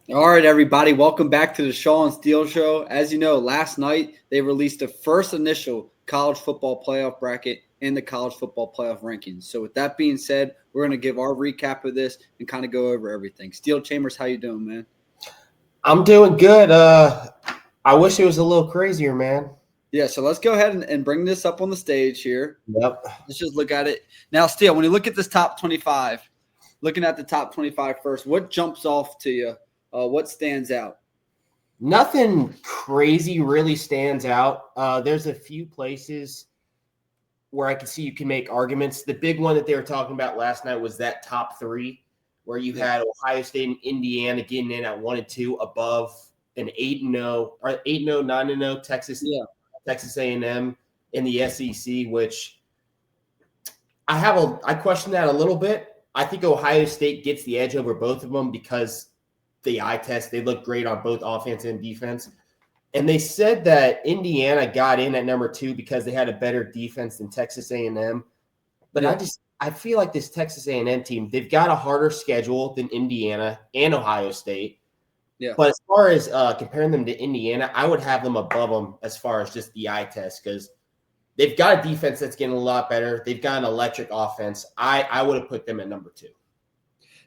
All right, everybody, welcome back to the Shaw and Steele Show. As you know, last night they released the first initial college football playoff bracket in the college football playoff rankings. So, with that being said, we're going to give our recap of this and kind of go over everything. Steele Chambers, how you doing, man? I'm doing good. I wish it was a little crazier, man. Yeah, so let's go ahead and bring this up on the stage here. Yep. Let's just look at it now. Steele, when you look at this top 25, looking at the top 25 first, what jumps off to you? What stands out? Nothing crazy really stands out. There's a few places where I can see you can make arguments. The big one that they were talking about last night was that top three, where you had Ohio State and Indiana getting in at 1 and 2 above an 8-0 or 8-0, 9-0 Texas A&M in the SEC, which I question that a little bit. I think Ohio State gets the edge over both of them because the eye test, they look great on both offense and defense. And they said that Indiana got in at number 2 because they had a better defense than Texas A&M. But I feel like this Texas A&M team, they've got a harder schedule than Indiana and Ohio State. Yeah. But as far as comparing them to Indiana, I would have them above them as far as just the eye test because they've got a defense that's getting a lot better. They've got an electric offense. I would have put them at number 2.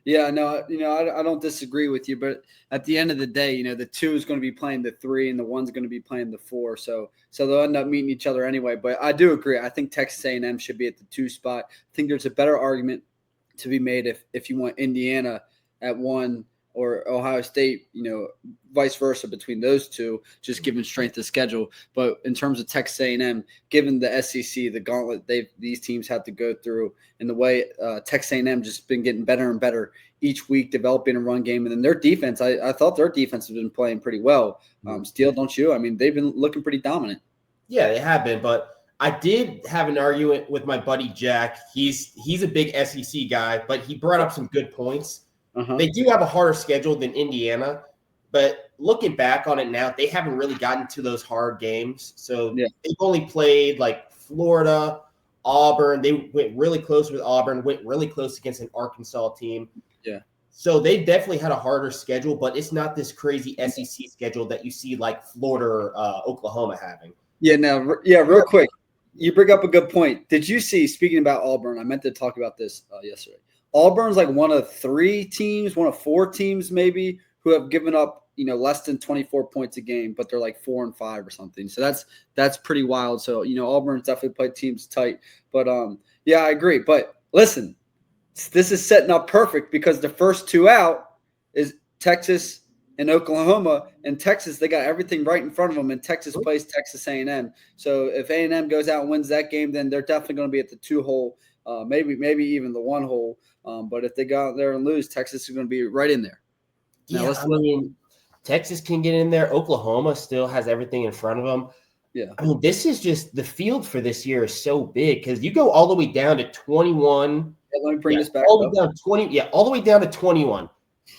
Yeah, no, I don't disagree with you, but at the end of the day, the 2 is going to be playing the 3 and the 1's going to be playing the 4. So they'll end up meeting each other anyway. But I do agree. I think Texas A&M should be at the 2 spot. I think there's a better argument to be made if you want Indiana at 1 or Ohio State, vice versa between those two, just given strength of schedule. But in terms of Texas A&M, given the SEC, the gauntlet these teams have to go through, and the way Texas A&M just been getting better and better each week, developing a run game, and then their defense, I thought their defense has been playing pretty well. Steele, don't you? I mean, they've been looking pretty dominant. Yeah, they have been, but I did have an argument with my buddy Jack. He's a big SEC guy, but he brought up some good points. They do have a harder schedule than Indiana, but looking back on it now, they haven't really gotten to those hard games. So they've only played like Florida, Auburn. They went really close with Auburn, went really close against an Arkansas team. Yeah. So they definitely had a harder schedule, but it's not this crazy SEC schedule that you see like Florida or Oklahoma having. Real quick, you bring up a good point. Did you see, speaking about Auburn, I meant to talk about this yesterday. Auburn's like one of 4 teams maybe who have given up, less than 24 points a game, but they're like 4 and 5 or something. So that's pretty wild. So, Auburn's definitely played teams tight, but I agree. But listen, this is setting up perfect because the first 2 out is Texas and Oklahoma, and Texas, they got everything right in front of them, and Texas plays Texas A&M. So if A&M goes out and wins that game, then they're definitely going to be at the 2 hole, maybe even the 1 hole. But if they go out there and lose, Texas is going to be right in there. Now, Texas can get in there. Oklahoma still has everything in front of them. Yeah. I mean, this is just the field for this year is so big because you go all the way down to 21. Let me bring this back all the way down to 21.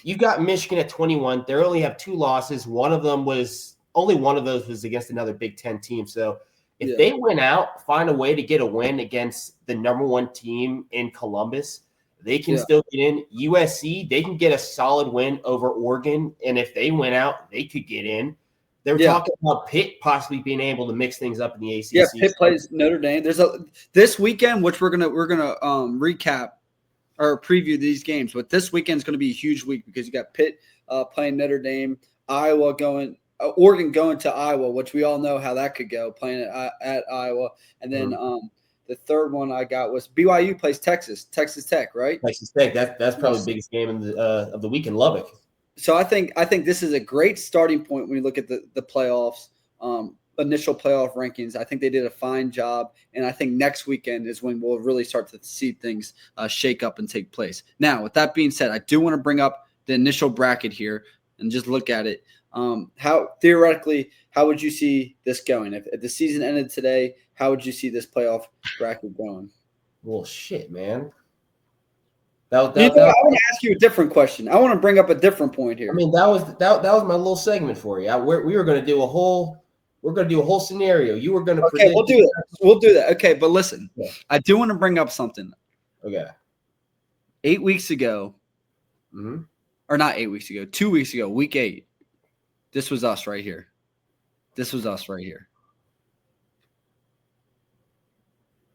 You've got Michigan at 21. They only have 2 losses. Only one of those was against another Big Ten team. So if they win out, find a way to get a win against the number 1 team in Columbus, they can still get in. USC, they can get a solid win over Oregon. And if they win out, they could get in. They're talking about Pitt possibly being able to mix things up in the ACC. Yeah, Pitt plays Notre Dame. There's this weekend, which we're gonna recap or preview these games. But this weekend is going to be a huge week because you got Pitt playing Notre Dame, Oregon going to Iowa, which we all know how that could go, playing at Iowa, and then the third one I got was BYU plays Texas Tech, right? Texas Tech. That's probably the biggest game of the week in Lubbock. So I think this is a great starting point when you look at the playoffs, initial playoff rankings. I think they did a fine job, and I think next weekend is when we'll really start to see things shake up and take place. Now, with that being said, I do want to bring up the initial bracket here and just look at it. How would you see this going? If the season ended today, how would you see this playoff bracket going? Well, shit, man. I want to ask you a different question. I want to bring up a different point here. I mean, that was my little segment for you. We were going to do a whole scenario. You were going to predict. We'll do that. Okay, but listen, I do want to bring up something. Okay. 8 weeks ago, or not 8 weeks ago, 2 weeks ago, week 8. This was us right here. This was us right here.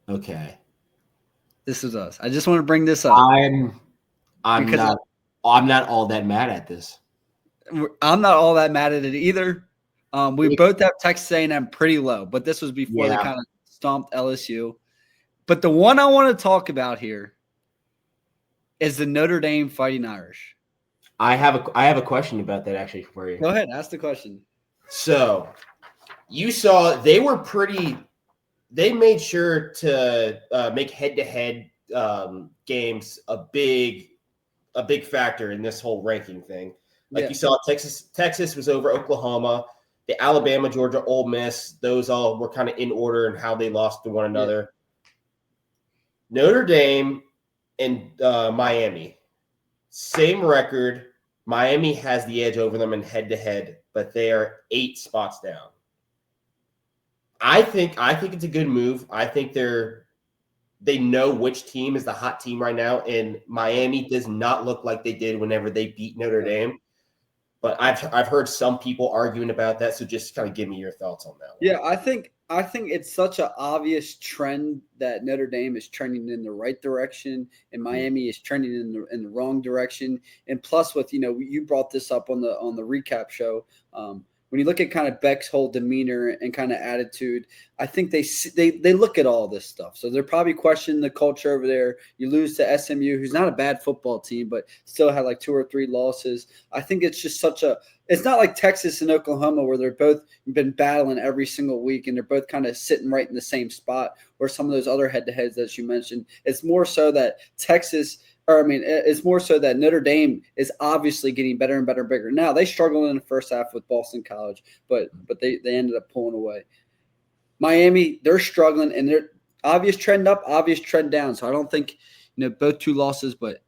Okay. This was us. I just want to bring this up. I'm not all that mad at this. I'm not all that mad at it either. We both have Texas A&M pretty low, but this was before they kind of stomped LSU. But the one I want to talk about here is the Notre Dame Fighting Irish. I have a question about that actually for you. Go ahead, ask the question. So you saw they made sure to make head-to-head games a big factor in this whole ranking thing. Like you saw, Texas was over Oklahoma. The Alabama, Georgia, Ole Miss, those all were kind of in order in how they lost to one another. Yeah. Notre Dame and Miami, same record. Miami has the edge over them in head-to-head, but they are 8 spots down. I think it's a good move. I think they know which team is the hot team right now, and Miami does not look like they did whenever they beat Notre Dame. But I've heard some people arguing about that, so just kind of give me your thoughts on that one. Yeah, I think it's such an obvious trend that Notre Dame is trending in the right direction and Miami is trending in the wrong direction. And plus, with you brought this up on the recap show. When you look at kind of Beck's whole demeanor and kind of attitude, I think they look at all this stuff. So they're probably questioning the culture over there. You lose to SMU, who's not a bad football team, but still had like 2 or 3 losses. I think it's just it's not like Texas and Oklahoma where they're both been battling every single week and they're both kind of sitting right in the same spot, or some of those other head-to-heads that you mentioned. It's more so that it's more so that Notre Dame is obviously getting better and better and bigger. Now, they struggled in the first half with Boston College, but they ended up pulling away. Miami, they're struggling, and they're obvious trend up, obvious trend down. So I don't think, both 2 losses, but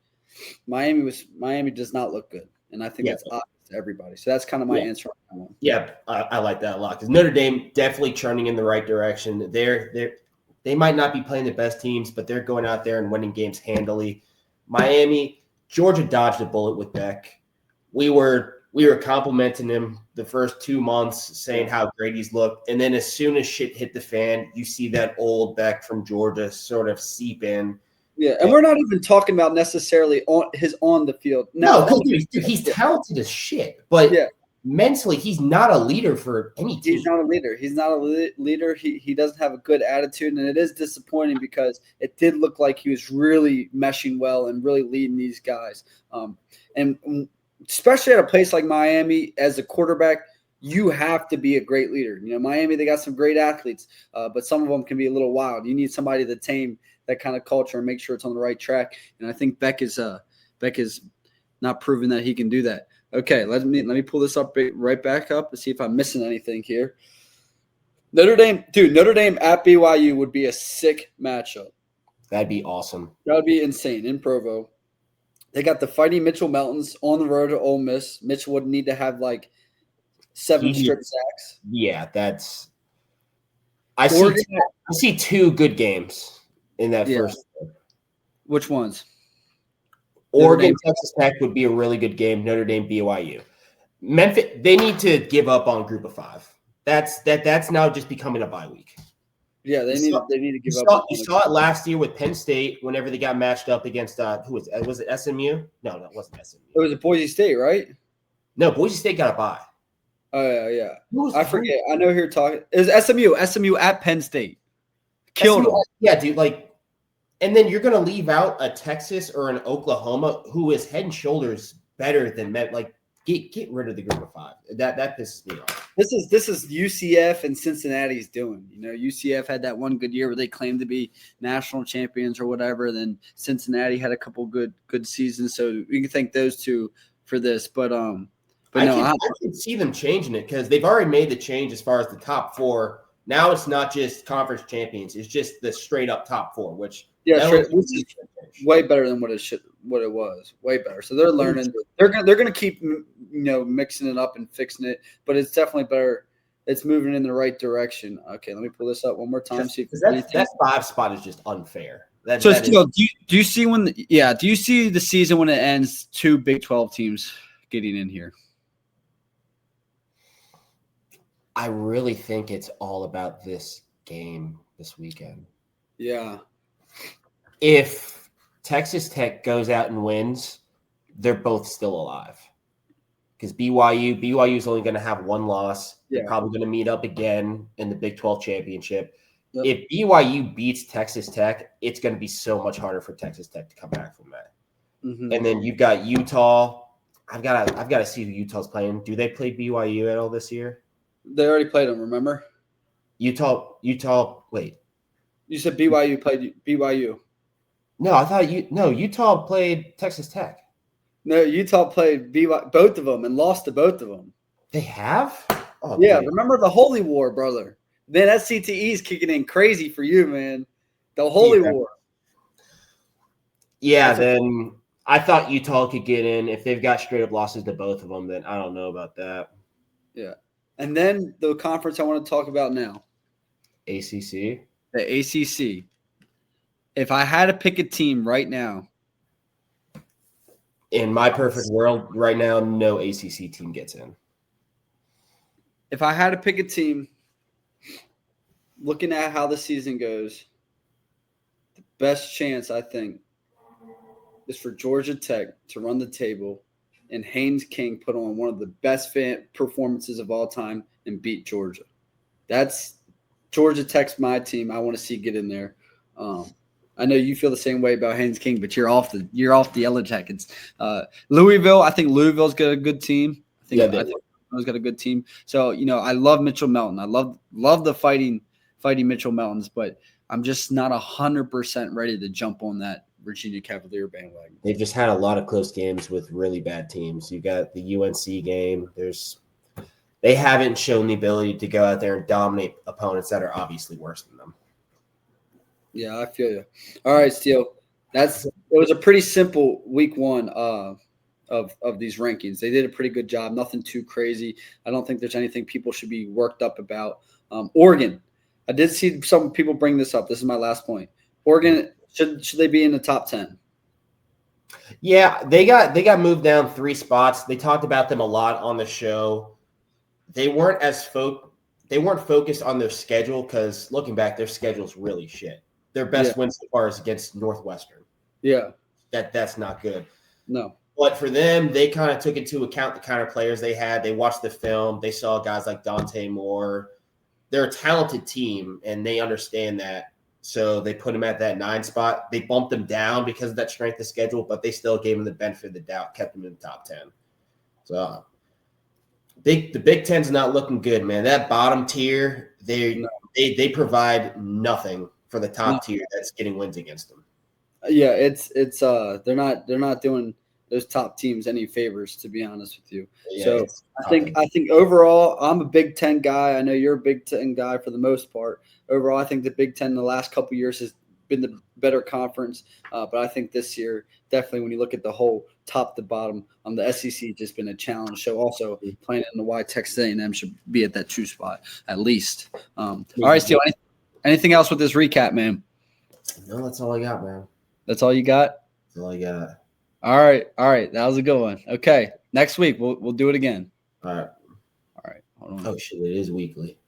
Miami does not look good. And I think that's obvious to everybody. So that's kind of my answer on that one. Yeah, I like that a lot because Notre Dame definitely trending in the right direction. They might not be playing the best teams, but they're going out there and winning games handily. Miami, Georgia dodged a bullet with Beck. We were complimenting him the first 2 months, saying how great he's looked. And then as soon as shit hit the fan, you see that old Beck from Georgia sort of seep in. Yeah, and we're not even talking about necessarily on the field. No, he's talented as shit. But mentally, he's not a leader for any team. He's not a leader. He's not a leader. He doesn't have a good attitude, and it is disappointing because it did look like he was really meshing well and really leading these guys. And especially at a place like Miami, as a quarterback, you have to be a great leader. Miami, they got some great athletes, but some of them can be a little wild. You need somebody to tame that kind of culture and make sure it's on the right track. And I think Beck is not proving that he can do that. Okay, let me pull this up right back up and see if I'm missing anything here. Notre Dame at BYU would be a sick matchup. That'd be awesome. That would be insane in Provo. They got the Fighting Mitchell Mountains on the road to Ole Miss. Mitchell would need to have like 7 strip sacks. Yeah, I see 2 good games in that first. Which ones? Oregon, Texas Tech would be a really good game. Notre Dame, BYU. Memphis, they need to give up on Group of 5. That's now just becoming a bye week. Yeah, they need to give up. You saw it last year with Penn State whenever they got matched up against who was it SMU? No, it wasn't SMU. It was at Boise State, right? No, Boise State got a bye. Oh yeah. I forget. I know who you're talking. It was SMU at Penn State. Killed them. Yeah, dude. And then you're going to leave out a Texas or an Oklahoma who is head and shoulders better than Met. Get rid of the Group of 5. That pisses me off. This is UCF and Cincinnati's doing. UCF had that one good year where they claimed to be national champions or whatever. Then Cincinnati had a couple good seasons, so we can thank those two for this. But I can see them changing it because they've already made the change as far as the top 4. Now it's not just conference champions; it's just the straight up top 4, which which is way better than what it was. Way better. So they're learning. They're going to keep mixing it up and fixing it, but it's definitely better. It's moving in the right direction. Okay, let me pull this up one more time. See if that 5 spot is just unfair. So, Steele, do you see do you see the season when it ends, 2 Big 12 teams getting in here? I really think it's all about this game this weekend. Yeah. If Texas Tech goes out and wins, they're both still alive. Because BYU is only going to have one loss. Yeah. They're probably going to meet up again in the Big 12 championship. Yep. If BYU beats Texas Tech, it's going to be so much harder for Texas Tech to come back from that. Mm-hmm. And then you've got Utah. I've got to see who Utah's playing. Do they play BYU at all this year? They already played them, remember? Utah. Wait. You said BYU played BYU. No, I thought Utah played Texas Tech. No, Utah played BYU, both of them, and lost to both of them. They have? Oh, yeah, dude. Remember the Holy War, brother. Man, that CTE is kicking in crazy for you, man. The Holy War. Yeah, then I thought Utah could get in. If they've got straight-up losses to both of them, then I don't know about that. Yeah. And then the conference I want to talk about now. ACC? The ACC. If I had to pick a team right now. In my perfect world, right now, no ACC team gets in. If I had to pick a team, looking at how the season goes, the best chance, I think, is for Georgia Tech to run the table and Haynes King put on one of the best performances of all time and beat Georgia. That's Georgia Tech's my team. I want to see get in there. I know you feel the same way about Haynes King, but you're off the Yellow Jackets. Louisville, I think Louisville's got a good team. I think Louisville's got a good team. So, I love Mitchell Melton. I love the fighting Mitchell Meltons, but I'm just not 100% ready to jump on that Virginia Cavalier bandwagon. They've just had a lot of close games with really bad teams. You got the UNC game. They haven't shown the ability to go out there and dominate opponents that are obviously worse than them. Yeah, I feel you. All right, Steele. It was a pretty simple week one of these rankings. They did a pretty good job. Nothing too crazy. I don't think there's anything people should be worked up about. Oregon. I did see some people bring this up. This is my last point. Oregon, should they be in the top 10? Yeah, they got moved down 3 spots. They talked about them a lot on the show. They weren't focused on their schedule because looking back, their schedule's really shit. Their best win so far is against Northwestern. Yeah. That's not good. No. But for them, they kind of took into account the kind of players they had. They watched the film. They saw guys like Dante Moore. They're a talented team, and they understand that. So they put them at that 9 spot. They bumped them down because of that strength of schedule, but they still gave them the benefit of the doubt, kept them in the top 10. So the Big Ten's not looking good, man. That bottom tier, they provide nothing for the top tier that's getting wins against them. Yeah, it's they're not doing those top teams any favors, to be honest with you. Yeah, so I think overall, I'm a Big Ten guy. I know you're a Big Ten guy for the most part. Overall, I think the Big Ten in the last couple of years has been the better conference. But I think this year, definitely when you look at the whole top to bottom, the SEC has just been a challenge. So also playing in the Y, Texas A&M should be at that 2 spot at least. All right, Steele, anything else with this recap, man? No, that's all I got, man. That's all you got? That's all I got. All right. That was a good one. Okay, next week we'll do it again. All right. Hold on. Oh shit, it is weekly.